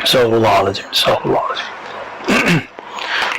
Astagfirullahaladzim. Astagfirullahaladzim.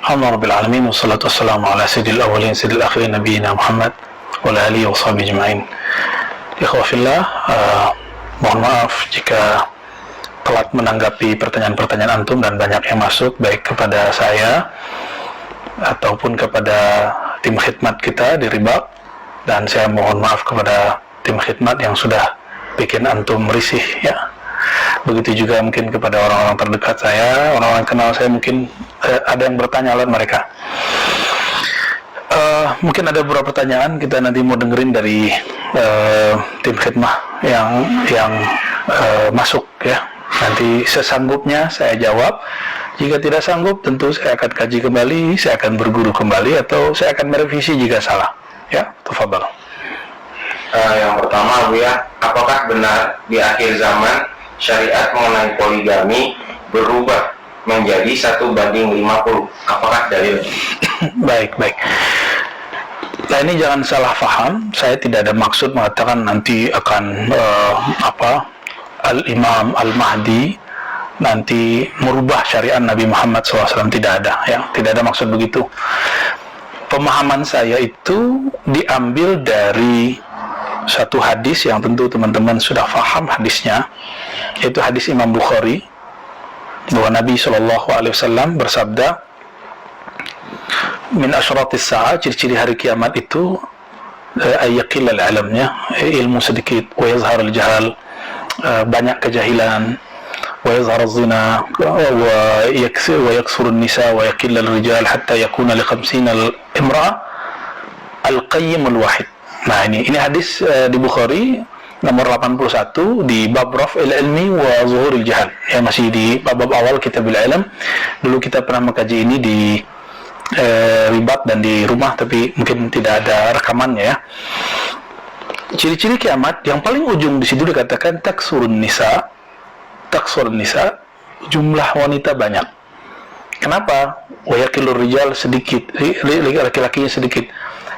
Alhamdulillah Rabbil Alamin. Wassalatu wassalamu ala sayyidil awwalin sayyidil akhirin nabiyina Muhammad wa ala alihi wa sahbihi ajma'in. Ikhwafillah, mohon maaf jika telat menanggapi pertanyaan-pertanyaan antum dan banyak yang masuk baik kepada saya ataupun kepada tim khidmat kita di Ribak, dan saya mohon maaf kepada tim khidmat yang sudah bikin antum risih ya. Begitu juga mungkin kepada orang-orang terdekat saya, orang-orang kenal saya, mungkin ada yang bertanya lewat mereka. Mungkin ada beberapa pertanyaan kita nanti mau dengerin dari tim khidmah yang masuk ya. Nanti sesanggupnya saya jawab. Jika tidak sanggup, tentu saya akan kaji kembali, saya akan berguru kembali, atau saya akan merevisi jika salah. Ya, tafadhal. Yang pertama, Bu ya, apakah benar di akhir zaman syariat mengenai poligami berubah menjadi 1:50? Apakah dalil? Baik. Nah, ini jangan salah paham. Saya tidak ada maksud mengatakan nanti akan Al-Imam Al-Mahdi nanti merubah syariat Nabi Muhammad SAW. Tidak ada ya, tidak ada maksud begitu. Pemahaman saya itu diambil dari satu hadis yang tentu teman-teman sudah paham hadisnya, yaitu hadis Imam Bukhari, bahwa Nabi SAW bersabda, min asyratis sa'ah, ciri-ciri hari kiamat itu ayyaqil al-alamnya, ilmu sedikit, wa yazhar al-jahal, banyak kejahilan, wa yazhar az-zina, wa yaksur an-nisa, wa yaqil al-rijal, hatta yakuna li 50 al-imra'a al-qayyim al-wahid. Nah, ini hadis di Bukhari nomor 81 di bab raf'il ilmi wa zuhuril jahal. Ya, masih di bab awal Kitabul Ilm. Dulu kita pernah mengkaji ini di Ribat dan di rumah, tapi mungkin tidak ada rekamannya ya. Ciri-ciri kiamat yang paling ujung di situ dikatakan taksurun nisa, jumlah wanita banyak. Kenapa? Wa yaqilur rijal, sedikit, laki-lakinya sedikit.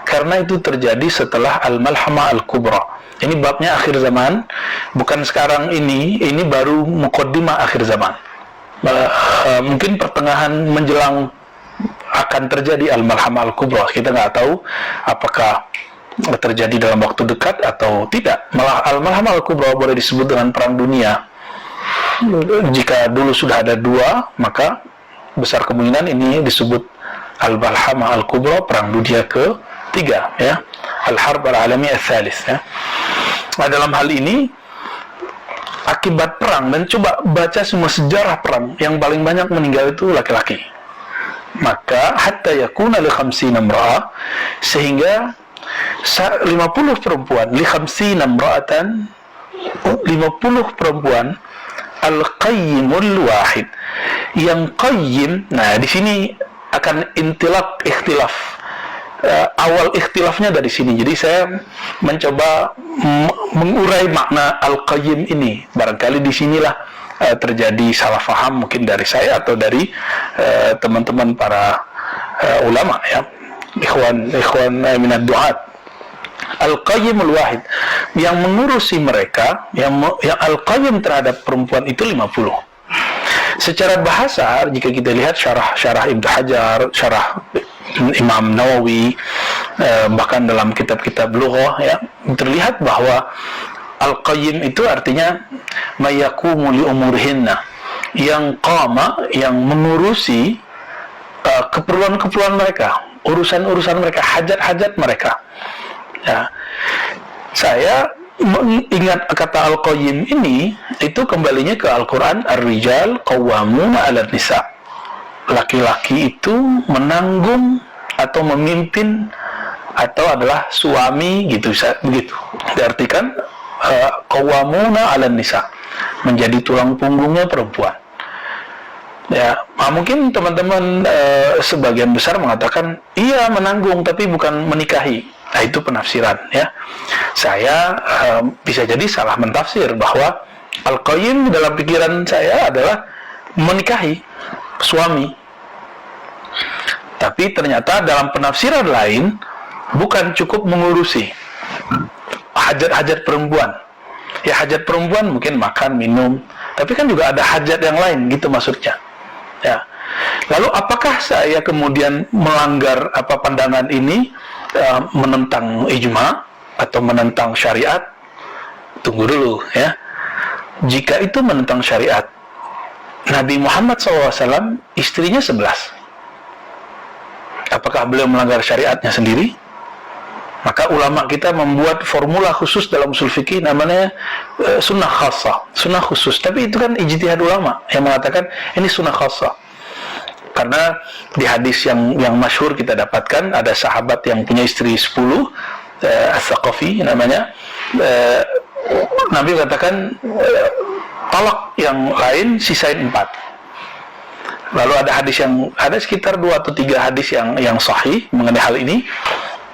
Karena itu terjadi setelah al-malhama al-kubra. Ini babnya akhir zaman, bukan sekarang ini baru muqaddimah akhir zaman. Mungkin pertengahan menjelang akan terjadi al-malhama al-kubra. Kita nggak tahu apakah terjadi dalam waktu dekat atau tidak. Malah al-malhama al-kubra boleh disebut dengan perang dunia. Jika dulu sudah ada dua, maka besar kemungkinan ini disebut al-malhama al-kubra, perang dunia ketiga ya, al-harb al-alami al-thalith ya. Nah, dalam hal ini akibat perang, dan coba baca semua sejarah perang, yang paling banyak meninggal itu laki-laki. Maka hatta yakuna li 50 imra'ah, sehingga 50 perempuan, li 50 imra'atan, 50 perempuan, al-qayyimul wahid, yang qayyim. Nah, di sini akan ikhtilaf. Awal ikhtilafnya dari sini. Jadi saya mencoba mengurai makna al-qayyim ini. Barangkali di sinilah terjadi salah faham mungkin dari saya atau dari teman-teman para ulama ya, ikhwan minad du'at. Al-qayyimul wahid, yang mengurusi mereka, yang al-qayyim terhadap perempuan itu 50. Secara bahasa, jika kita lihat syarah Ibnu Hajar, syarah Imam Nawawi, bahkan dalam kitab-kitab lughah ya, terlihat bahwa al-qayyim itu artinya mayakumu li umurihinna, yang qama, yang mengurusi keperluan-keperluan mereka, urusan-urusan mereka, hajat-hajat mereka. Ya. Saya mengingat kata al-qayyim ini, itu kembalinya ke Al-Quran, ar-rijal qawwamuna 'alan nisa. Laki-laki itu menanggung atau memimpin atau adalah suami gitu, begitu diartikan. Qawwamuna 'alan nisa, menjadi tulang punggungnya perempuan. Ya, mungkin teman-teman sebagian besar mengatakan iya menanggung tapi bukan menikahi. Nah, itu penafsiran ya. Saya bisa jadi salah mentafsir bahwa al-qayyim dalam pikiran saya adalah menikahi suami. Tapi ternyata dalam penafsiran lain bukan cukup mengurusi hajat-hajat perempuan. Ya, hajat perempuan mungkin makan, minum, Tapi kan juga ada hajat yang lain, gitu maksudnya. Ya. Lalu apakah saya kemudian melanggar pandangan ini, menentang ijma atau menentang syariat? Tunggu dulu ya. Jika itu menentang syariat, Nabi Muhammad SAW istrinya 11. Apakah beliau melanggar syariatnya sendiri? Maka ulama kita membuat formula khusus dalam usul fikih namanya sunnah khassah, sunnah khusus. Tapi itu kan ijtihad ulama yang mengatakan ini sunnah khassah. Karena di hadis yang masyhur kita dapatkan, ada sahabat yang punya istri 10, As-Saqafi namanya, Nabi katakan talak yang lain sisain 4. Lalu ada sekitar 2 atau 3 hadis yang sahih mengenai hal ini.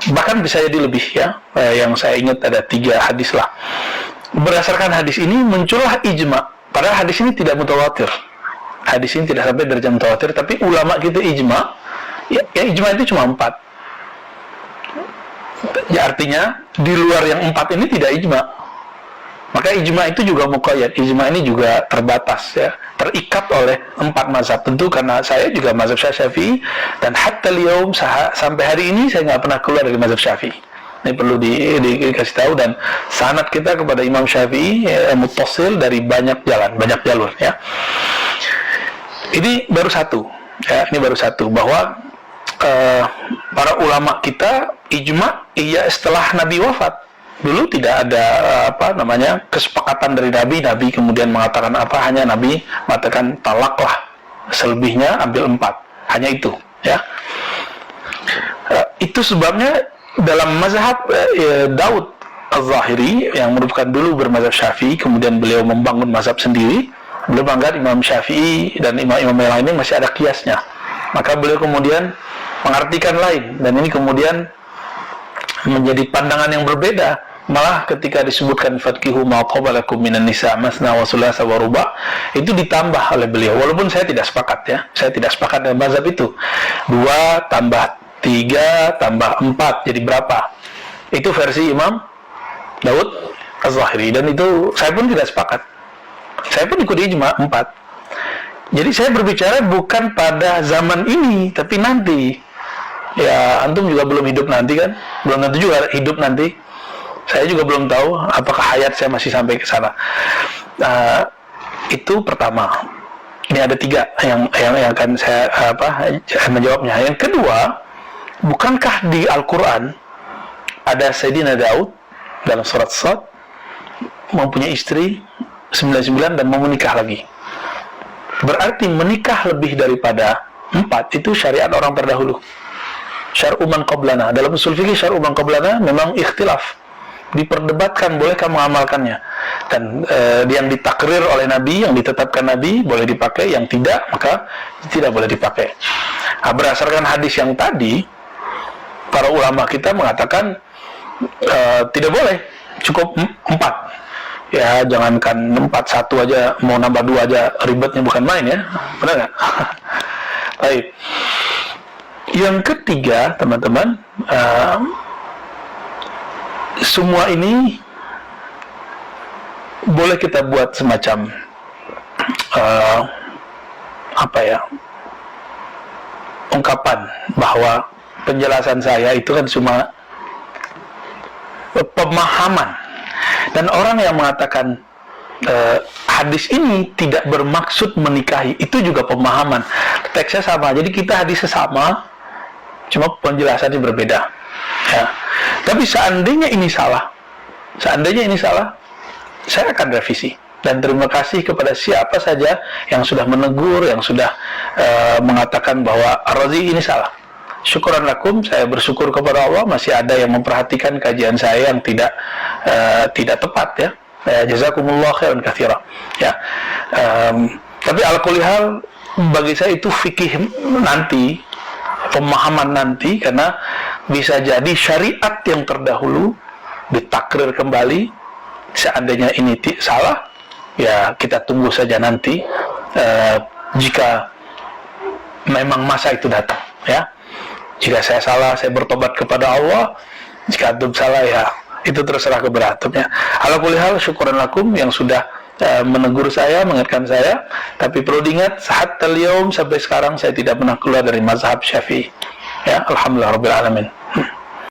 Bahkan bisa jadi lebih ya, yang saya ingat ada 3 hadis lah. Berdasarkan hadis ini muncullah ijma. Padahal hadis ini tidak mutawatir. Hadis ini tidak sampai derajat mutawatir, tapi ulama kita ijma. Ya ijma itu cuma 4. Ya artinya di luar yang 4 ini tidak ijma. Maka ijma itu juga muqayyad. Ijma ini juga terbatas ya, terikat oleh 4 mazhab. Tentu karena saya juga mazhab Syafi'i, dan hatta liyaum sampai hari ini saya nggak pernah keluar dari mazhab Syafi'i. Ini perlu dikasih tahu, dan sanad kita kepada Imam Syafi'i muttasil dari banyak jalan, banyak jalur ya. Ini baru satu ya, ini baru satu bahwa para ulama kita ijma iya setelah Nabi wafat. Dulu tidak ada kesepakatan dari Nabi kemudian mengatakan hanya Nabi mengatakan talaklah, selebihnya ambil 4, hanya itu ya. Itu sebabnya dalam mazhab Daud Az-Zahiri yang merupakan dulu bermazhab Syafi'i, kemudian beliau membangun mazhab sendiri. Beliau menganggap Imam Syafi'i dan imam-imam yang lainnya masih ada kiasnya, maka beliau kemudian mengartikan lain, dan ini kemudian menjadi pandangan yang berbeda. Malah ketika disebutkan fatkihu ma qabalakum minan nisa masna wa sulasa wa ruba', itu ditambah oleh beliau, walaupun saya tidak sepakat ya. Saya tidak sepakat dengan mazhab itu. 2 tambah 3 tambah 4 jadi berapa? Itu versi Imam Daud Az-Zahiri, dan itu saya pun tidak sepakat. Saya pun ikut ijma 4. Jadi saya berbicara bukan pada zaman ini, tapi nanti. Ya, antum juga belum hidup nanti kan? Belum tentu juga hidup nanti. Saya juga belum tahu apakah hayat saya masih sampai ke sana. Itu pertama. Ini ada 3 yang akan saya menjawabnya. Yang kedua, bukankah di Al-Quran ada Sayyidina Daud dalam surat Sad mempunyai istri 99 dan mau menikah lagi? Berarti menikah lebih daripada 4 itu syariat orang terdahulu. Syar'u man qablana. Dalam usul fikih syar'u man qablana memang ikhtilaf, diperdebatkan bolehkah mengamalkannya, dan yang ditakrir oleh Nabi, yang ditetapkan Nabi boleh dipakai, yang tidak maka tidak boleh dipakai. Berdasarkan hadis yang tadi, para ulama kita mengatakan tidak boleh, cukup 4 ya. Jangankan 4, 1 aja, mau nambah 2 aja ribetnya bukan main ya, benar nggak? Baik. Yang ketiga teman-teman, semua ini boleh kita buat semacam ungkapan bahwa penjelasan saya itu kan cuma pemahaman, dan orang yang mengatakan hadis ini tidak bermaksud menikahi itu juga pemahaman. Teksnya sama, jadi kita hadisnya sama, cuma penjelasannya berbeda ya. Tapi seandainya ini salah, saya akan revisi. Dan terima kasih kepada siapa saja yang sudah menegur, yang sudah mengatakan bahwa Ar-Razi ini salah. Syukuran lakum, saya bersyukur kepada Allah masih ada yang memperhatikan kajian saya yang tidak tepat ya. Jazakumullah khairan katsira. Ya. Tapi ala kulli hal bagi saya itu fikih nanti, pemahaman nanti, karena bisa jadi syariat yang terdahulu ditakrir kembali. Seandainya ini salah, ya kita tunggu saja nanti jika memang masa itu datang ya. Jika saya salah, saya bertobat kepada Allah. Jika antum salah, ya itu terserah kepada antum ya. Ala kulli hal syukuran lakum yang sudah menegur saya, mengingatkan saya, tapi perlu diingat, hatta al-yaum, sampai sekarang saya tidak pernah keluar dari mazhab Syafi'i. Ya, alhamdulillah rabbil alamin.